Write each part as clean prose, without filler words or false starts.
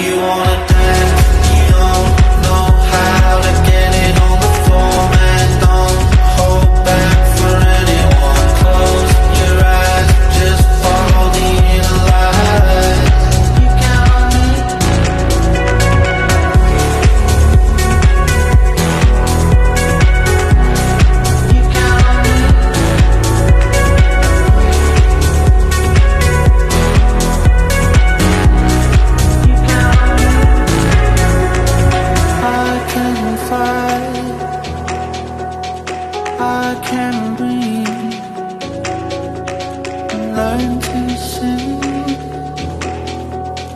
You wanna dance, you don't know how to get it on the floor, man. Don't hold back for anyone. Close your eyes, just follow the inner light. You count on me. You count on me. You count on me. I can fight, I can breathe, learn to sing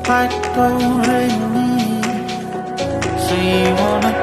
like do re mi. So you wanna